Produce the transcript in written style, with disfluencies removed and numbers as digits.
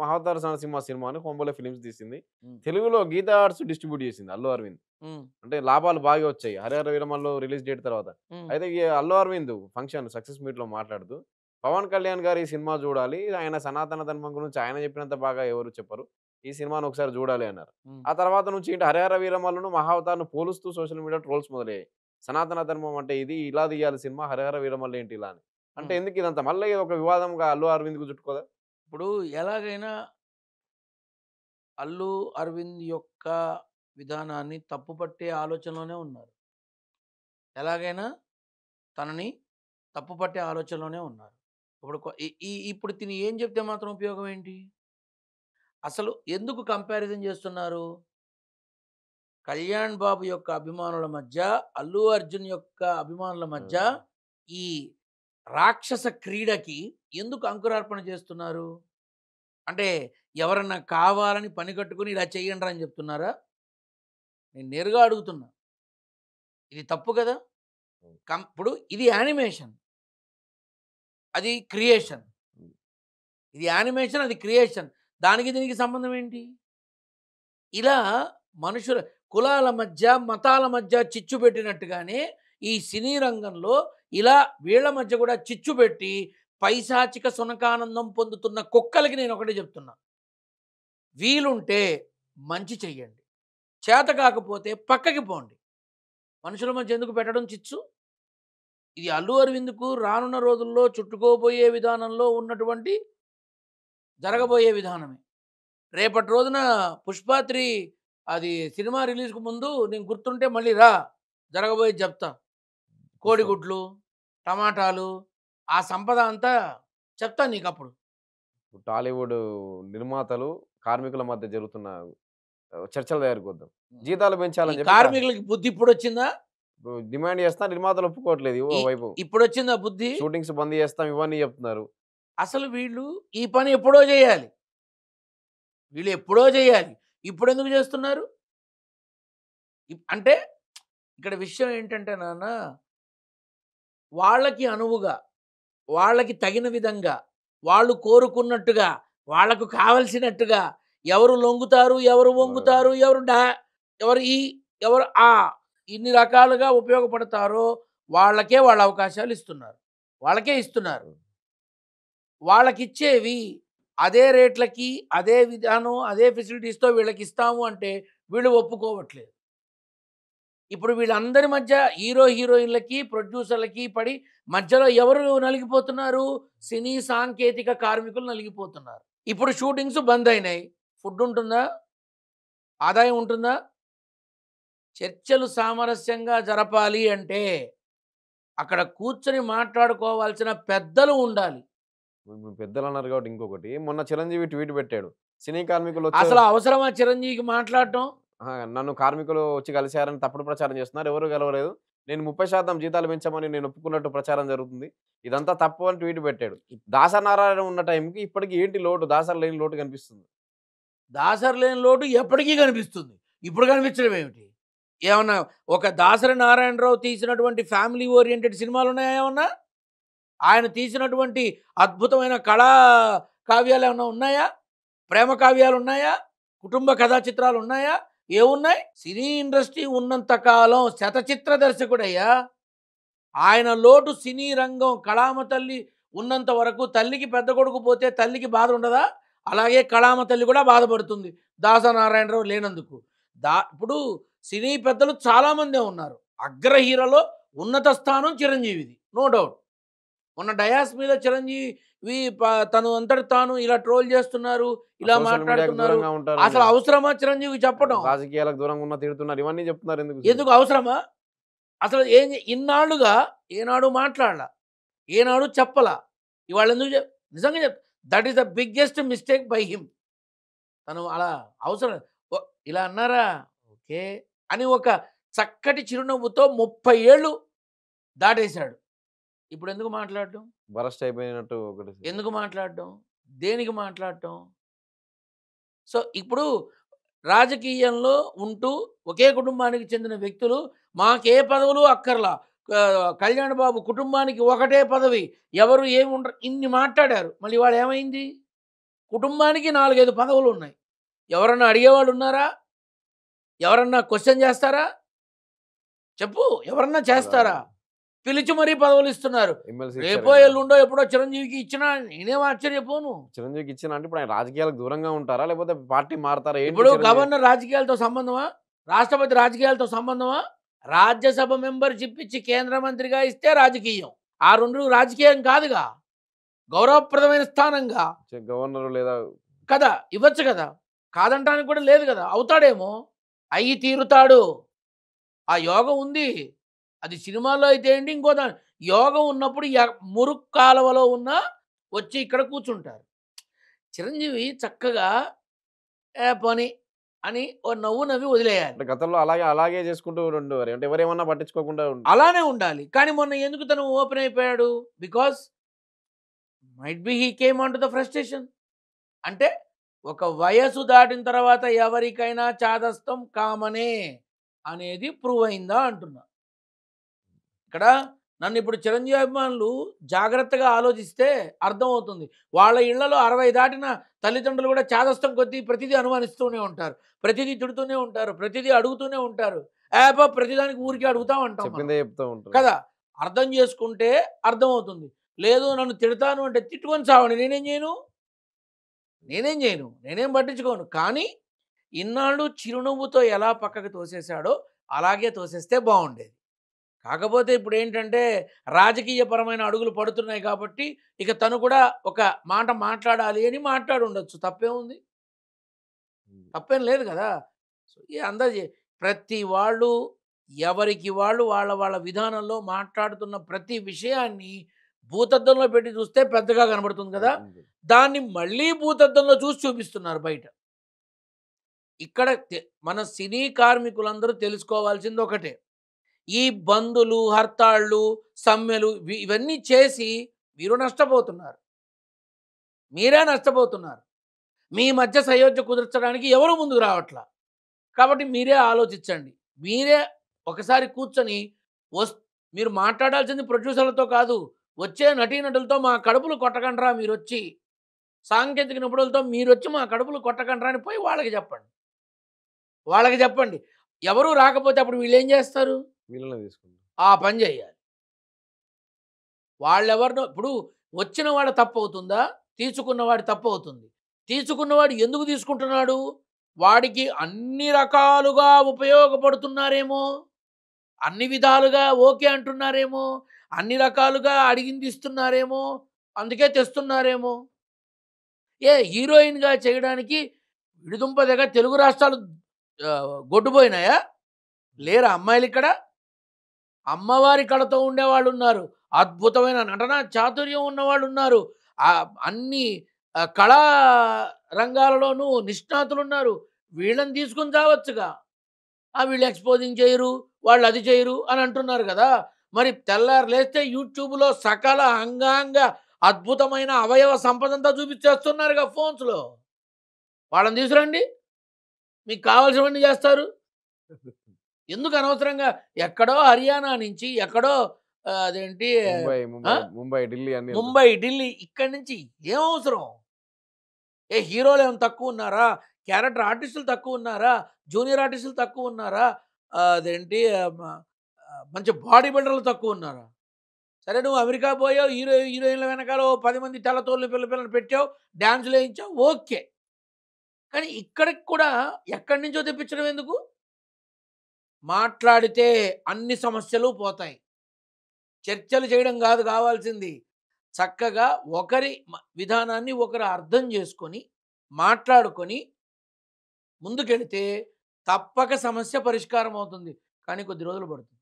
'మహావతార నరసింహ' సినిమాని కొంబోలే ఫిల్మ్స్ తీసింది. హ్మ్. తెలుగులో గీతా ఆర్ట్స్ డిస్ట్రిబ్యూట్ చేసింది అల్లు అరవింద్. హ్మ్. అంటే లాభాలు బాగా వచ్చాయి. 'హరిహర వీరమల్లు' రిలీజ్ డేట్ తర్వాత. హ్మ్. అయితే ఈ అల్లు అరవింద్ ఫంక్షన్ సక్సెస్ మీట్‌లో మాట్లాడుతూ, పవన్ కళ్యాణ్ గారి ఈ సినిమా జూడాలి. ఆయన సనాతన ధర్మం గురించి ఆయన చెప్పినంత బాగా ఎవరు చెప్పరు. ఈ సినిమాని ఒకసారి జూడాలి అన్నారు. హ్మ్. ఆ తర్వాత నుంచి ఏంటి 'హరిహర వీరమల్లును' 'మహావతార్‌ను' పోలుస్తూ సోషల్ మీడియా ట్రోల్స్ మొదలయ్యాయి. సనాతన ధర్మం అంటే ఇది, ఇలా తీయాలి సినిమా 'హరిహర వీరమల్లు' ఏంటి ఇలా అని. అంటే హ్మ్. ఎందుకు ఇదంతా? మళ్ళీ ఒక వివాదంగా అల్లు అరవింద్‌కు చుట్టుకోదా? ఇప్పుడు ఎలాగైనా అల్లు అరవింద్ యొక్క విధానాన్ని తప్పుపట్టే ఆలోచనలోనే ఉన్నారు. ఎలాగైనా తనని తప్పుపట్టే ఆలోచనలోనే ఉన్నారు. ఇప్పుడు కొ ఈ ఈ ఇప్పుడు తిను ఏం చెప్తే మాత్రం ఉపయోగం ఏంటి? అసలు ఎందుకు కంపారిజన్ చేస్తున్నారు? కళ్యాణ్ బాబు యొక్క అభిమానుల మధ్య, అల్లు అర్జున్ యొక్క అభిమానుల మధ్య హ్మ్. ఈ రాక్షస క్రీడకి ఎందుకు అంకురార్పణ చేస్తున్నారు? అంటే ఎవరన్నా కావాలని పని కట్టుకొని ఇలా చేయండ్రా అని చెప్తున్నారా? నేను నేరుగా అడుగుతున్నా. ఇది తప్పు గదా! హ్మ్. ఇప్పుడు ఇది యానిమేషన్. అది క్రియేషన్. హ్మ్. ఇది యానిమేషన్, అది క్రియేషన్. దానికి దీనికి సంబంధం ఏంటి? ఇలా మనుషుల కులాల మధ్య, మతాల మధ్య చిచ్చు పెట్టినట్టుగానే ఈ సినీ రంగంలో ఇలా వీళ్ళ మధ్య కూడా చిచ్చు పెట్టి పైశాచిక సునకానందం పొందుతున్న కుక్కలకి నేను ఒకటే చెప్తున్నా. వీలుంటే మంచి చెయ్యండి. చేత కాకపోతే పక్కకి పోండి. మనుషుల మధ్య ఎందుకు పెట్టడం చిచ్చు? ఇది అల్లు అరవింద్‌కు రానున్న రోజుల్లో చుట్టుకోబోయే విధానంలో ఉన్నటువంటి హ్మ్. జరగబోయే విధానమే. రేపటి రోజున 'పుష్ప 3' అది సినిమా రిలీజ్‌కు ముందు నేను గుర్తుంటే మళ్ళీ రా జరగబోయేది చెప్తా. పుష్ప. కోడిగుడ్లు, టమాటాలు, ఆ సంపద అంతా చెప్తా నీకప్పుడు. టాలీవుడ్ నిర్మాతలు, కార్మికుల మధ్య జరుగుతున్న చర్చల దగ్గరికొద్దాం. హ్మ్. జీతాలు ఈ పెంచాలని చెప్పి కార్మికులకి బుద్ధి ఇప్పుడొచ్చిందా? డిమాండ్ చేస్తున్నా నిర్మాతలు ఒప్పుకోవట్లేదు ఈ ఓవైపు. ఇప్పుడొచ్చిందా బుద్ధి? షూటింగ్స్ బంద్ చేస్తాం ఇవన్నీ చెప్తున్నారు. అసలు వీళ్ళు ఈ పని ఎప్పుడో జేయాలి. వీళ్ళు ఎప్పుడో జేయాలి. ఇప్పుడెందుకు జేస్తున్నారు? అంటే ఇక్కడ విషయం ఏంటంటే నాన్న, వాళ్ళకి అనువుగా, వాళ్ళకి తగిన విధంగా, వాళ్ళు కోరుకున్నట్టుగా, వాళ్ళకు కావలసినట్టుగా ఎవరు లొంగుతారు, ఎవరు అలాగా. వంగుతారు, ఎవరు ఈ, ఎవరు ఆ ఇన్ని రకాలుగా ఉపయోగపడతారో వాళ్ళకే వాళ్ళు అవకాశాలు ఇస్తున్నారు. వాళ్ళకే ఇస్తున్నారు. వాళ్ళకిచ్చేవి అదే రేట్లకి, అదే విధానం, అదే ఫెసిలిటీస్‌తో వీళ్ళకిస్తాము అంటే వీళ్ళు ఒప్పుకోవట్లేదు. ఇప్పుడు వీళ్ళందరి మధ్య హీరో, హీరోయిన్‌లకి, ప్రొడ్యూసర్‌లకి పడి మధ్యలో ఎవరు నలిగిపోతున్నారు? సినీ సాంకేతిక కార్మికులు నలిగిపోతున్నారు. ఇప్పుడు షూటింగ్స్ బందయినాయి. ఫుడ్ ఉంటుందా? ఆదాయం ఉంటుందా? చర్చలు సామరస్యంగా జరపాలి అంటే అక్కడ కూర్చొని మాట్లాడుకోవాల్సిన పెద్దలు ఉండాలి. ఇప్పుడు పెద్దలన్నారు కాబట్టి ఇంకొకటి. మొన్న చిరంజీవి ట్వీట్ పెట్టాడు. సినీ కార్మికులొచ్చే అసలు అవసరమా చిరంజీవికి మాట్లాడటం? నన్ను కార్మికులు వచ్చి కలిసారని తప్పుడు ప్రచారం చేస్తున్నారు. ఎవరు గెలవలేదు. నేను 30% జీతాలు పెంచామని నేను ఒప్పుకున్నట్టు ప్రచారం జరుగుతుంది. ఇదంతా తప్పు అని ట్వీట్ పెట్టాడు. దాసరి నారాయణ ఉన్న టైంకి ఇప్పటికి ఏంటి లోటు? దాసరి లేని లోటు కనిపిస్తుంది. దాసరి లేని లోటు ఎప్పటికీ కనిపిస్తుంది. ఇప్పుడు కనిపించడం ఏమిటి? ఏమన్నా ఒక దాసరి నారాయణరావు తీసినటువంటి ఫ్యామిలీ ఓరియెంటెడ్ సినిమాలున్నాయా ఏమన్నా? ఆయన తీసినటువంటి అద్భుతమైన కళా కావ్యాలేమన్నా ఉన్నాయా? ప్రేమ కావ్యాలున్నాయా? కుటుంబ కథా చిత్రాలున్నాయా? ఏవున్నాయి? సినీ ఇండస్ట్రీ ఉన్నంత కాలం శతచిత్ర దర్శకుడయ్యా. ఆయన లోటు సినీ రంగం కళామ తల్లి ఉన్నంత వరకు తల్లికి పెద్ద కొడుకు పోతే తల్లికి బాధ ఉండదా? అలాగే కళామ తల్లి కూడా బాధపడుతుంది. దాసనారాయణరావు లేనందుకు. ఇప్పుడు సినీ పెద్దలు చాలామందే ఉన్నారు. అగ్ర హీరోలో ఉన్నత స్థానం చిరంజీవిది. No doubt. మొన్న డయాస్ మీద చిరంజీవి తను అంతట తాను ఇలా ట్రోల్ చేస్తున్నారు, ఇలా సోషల్ మీడియాకి మాట్లాడుతున్నారు. దూరంగా ఉంటారని అసలు అవసరమా చిరంజీవికి చెప్పడం? రాజకీయాలకు దూరంగా ఉన్నా తిడుతున్నారు. ఇవన్నీ చెప్తున్నారు ఎందుకు? ఎందుకు అవసరమా? అసలు ఇన్నాళ్లుగా ఏనాడు మాట్లాడలా. ఏనాడు చెప్పలా. ఇవాళ ఎందుకు నిజంగా that is the biggest mistake by him. తను అలా అవసరం ఓ ఇలా అన్నారా? ఓకే. అని ఒక చక్కటి చిరునవ్వుతో 30 ఏళ్ళు దాటేశాడు. ఇప్పుడెందుకు మాట్లాడడం? బరస్ట్ అయిపోయినట్టు ఒకటి. ఎందుకు మాట్లాడడం? దేనికి మాట్లాడటం? సో, ఇప్పుడు రాజకీయంలో ఉంటూ ఒకే కుటుంబానికి చెందిన వ్యక్తులు మాకే పదవులు అక్కర్లా. కళ్యాణ్ బాబు కుటుంబానికి ఒకటే పదవి. ఎవరు ఏమి ఉండరు ఇన్ని మాట్లాడారు. మళ్ళీ ఇవాళ ఏమైంది? కుటుంబానికి 4-5 పదవులు ఉన్నాయి. ఎవరన్నా అడిగేవాడు ఉన్నారా? ఎవరన్నా క్వశ్చన్ చేస్తారా? చెప్పు, ఎవరన్నా చేస్తారా? పిలిచి మరీ పదవులు ఇస్తున్నారు. ఎమ్మెల్సీ రేపో ఎల్లుండో ఎప్పుడో చిరంజీవికి ఇచ్చినా నేనేం ఆశ్చర్యపోను. చిరంజీవికి ఇచ్చిన అంటే ఇప్పుడు ఆయన రాజకీయాలకు దూరంగా ఉంటారా లేకపోతే పార్టీ మారుతారా? ఏంటి ఇప్పుడు చిరంజీవి? గవర్నర్ రాజకీయాలతో సంబంధమా? రాష్ట్రపతి రాజకీయాలతో సంబంధమా? రాజ్యసభ మెంబర్షిప్ ఇచ్చి కేంద్ర మంత్రిగా ఇస్తే రాజకీయం. ఆ 2 రాజకీయం కాదుగా, గౌరవప్రదమైన స్థానంగా గవర్నర్ లేదా కదా ఇవ్వచ్చు కదా. కాదంటానికి కూడా లేదు కదా. అవుతాడేమో, అయ్యి తీరుతాడు. ఆ యోగం ఉంది. అది సినిమాలో అయితే ఏంటి, ఇంకో యోగం ఉన్నప్పుడు మురుక్ కాలువలో ఉన్నా వచ్చి ఇక్కడ కూర్చుంటారు. చిరంజీవి చక్కగా పని అని ఓ నవ్వు నవ్వి వదిలేయాలి. అంటే గతంలో అలాగే చేసుకుంటూ ఉండేవారు. అంటే ఎవరేమన్నా పట్టించుకోకుండా అలానే ఉండాలి. కానీ మొన్న ఎందుకు తను ఓపెన్ అయిపోయాడు? Because might be he came on to the frustration. అంటే ఒక వయసు దాటిన తర్వాత ఎవరికైనా చాదస్తం కామనే అనేది ప్రూవ్ అయిందా అంటున్నా. ఇక్కడ నన్ను ఇప్పుడు చిరంజీవి అభిమానులు జాగ్రత్తగా ఆలోచిస్తే అర్థమవుతుంది. వాళ్ళ ఇళ్లలో 60 దాటిన తల్లిదండ్రులు కూడా చాదస్తం కొద్దీ ప్రతిదీ అనుమానిస్తూనే ఉంటారు, ప్రతిదీ తిడుతూనే ఉంటారు, ప్రతిదీ అడుగుతూనే ఉంటారు. ప్రతిదానికి ఊరికి అడుగుతా ఉంటాం చెప్పిందే చెప్తూ ఉంటారు కదా. అర్థం చేసుకుంటే అర్థమవుతుంది. లేదు నన్ను తిడతాను అంటే తిట్టుకొని చావండి, నేనేం చేయను, నేనేం పట్టించుకోను. కానీ ఇన్నాళ్ళు చిరునవ్వుతో ఎలా పక్కకు తోసేశాడో అలాగే తోసేస్తే బాగుండేది. కాకపోతే ఇప్పుడు ఏంటంటే రాజకీయపరమైన అడుగులు పడుతున్నాయి కాబట్టి ఇక తను కూడా ఒక మాట మాట్లాడాలి అని మాట్లాడి ఉండొచ్చు. తప్పేముంది? తప్పేం లేదు కదా. సో అందజే ప్రతి వాళ్ళు ఎవరికి వాళ్ళు వాళ్ళ వాళ్ళ విధానంలో మాట్లాడుతున్న ప్రతి విషయాన్ని భూతద్దంలో పెట్టి చూస్తే పెద్దగా కనబడుతుంది కదా. దాన్ని మళ్ళీ భూతద్దంలో చూసి చూపిస్తున్నారు బయట. ఇక్కడ మన సినీ కార్మికులందరూ తెలుసుకోవాల్సింది ఒకటే, ఈ బంధులు, హర్తాళ్ళు, సమ్మెలు ఇవన్నీ చేసి మీరు నష్టపోతున్నారు, మీరే నష్టపోతున్నారు. మీ మధ్య సయోధ్య కుదర్చడానికి ఎవరు ముందుకు రావట్లా. కాబట్టి మీరే ఆలోచించండి. మీరే ఒకసారి కూర్చొని మీరు మాట్లాడాల్సింది ప్రొడ్యూసర్లతో కాదు, వచ్చే నటీనటులతో మా కడుపులు కొట్టకండ్రా మీరు వచ్చి, సాంకేతిక నిపుణులతో మీరు వచ్చి మా కడుపులు కొట్టకండ్రా అని పోయి వాళ్ళకి చెప్పండి. ఎవరు రాకపోతే అప్పుడు వీళ్ళు ఏం చేస్తారు? ఆ పని చేయాలి. వాళ్ళెవరినో ఇప్పుడు వచ్చిన వాడు తప్పు అవుతుందా? తీసుకున్నవాడు తప్పు అవుతుంది. తీసుకున్నవాడు ఎందుకు తీసుకుంటున్నాడు? వాడికి అన్ని రకాలుగా ఉపయోగపడుతున్నారేమో, అన్ని విధాలుగా ఓకే అంటున్నారేమో, అన్ని రకాలుగా అడిగింది ఇస్తున్నారేమో, అందుకే తెస్తున్నారేమో. హీరోయిన్గా చేయడానికి విడుదుంప దగ్గర తెలుగు రాష్ట్రాలు గొడ్డుపోయినాయా? లేరా అమ్మాయిలు? ఇక్కడ అమ్మవారి కళతో ఉండేవాళ్ళు ఉన్నారు, అద్భుతమైన నటన చాతుర్యం ఉన్నవాళ్ళు ఉన్నారు, అన్ని కళా రంగాలలోనూ నిష్ణాతులు ఉన్నారు. వీళ్ళని తీసుకుని చావచ్చుగా. వీళ్ళు ఎక్స్పోజింగ్ చేయరు, వాళ్ళు అది చేయరు అని అంటున్నారు కదా. మరి తెల్లారు లేస్తే యూట్యూబ్లో సకల అంగాంగ అద్భుతమైన అవయవ సంపదంతా చూపించేస్తున్నారుగా ఫోన్స్లో. వాళ్ళని తీసుకురండి, మీకు కావాల్సినవన్నీ చేస్తారు. ఎందుకు అనవసరంగా ఎక్కడో హర్యానా నుంచి, ఎక్కడో అదేంటి ముంబై, ఢిల్లీ, ఇక్కడి నుంచి ఏం అవసరం? హీరోలు ఏమైనా తక్కువ ఉన్నారా? క్యారెక్టర్ ఆర్టిస్టులు తక్కువ ఉన్నారా? జూనియర్ ఆర్టిస్టులు తక్కువ ఉన్నారా? అదేంటి మంచి బాడీ బిల్డర్లు తక్కువ ఉన్నారా? సరే, నువ్వు అమెరికా పోయావు, హీరోయిన్ల వెనకాల 10 మంది తెల్లతోళ్ళు పిల్లలను పెట్టావు, డ్యాన్సులు వేయించావు, ఓకే. కానీ ఇక్కడికి కూడా ఎక్కడి నుంచో తెప్పించడం ఎందుకు? మాట్లాడితే అన్ని సమస్యలు పోతాయి. చర్చలు చేయడం కాదు కావాల్సింది. చక్కగా ఒకరి విధానాన్ని ఒకరు అర్థం చేసుకొని మాట్లాడుకొని ముందుకెళితే తప్పక సమస్య పరిష్కారం అవుతుంది. కానీ కొద్ది రోజులు పడుతుంది.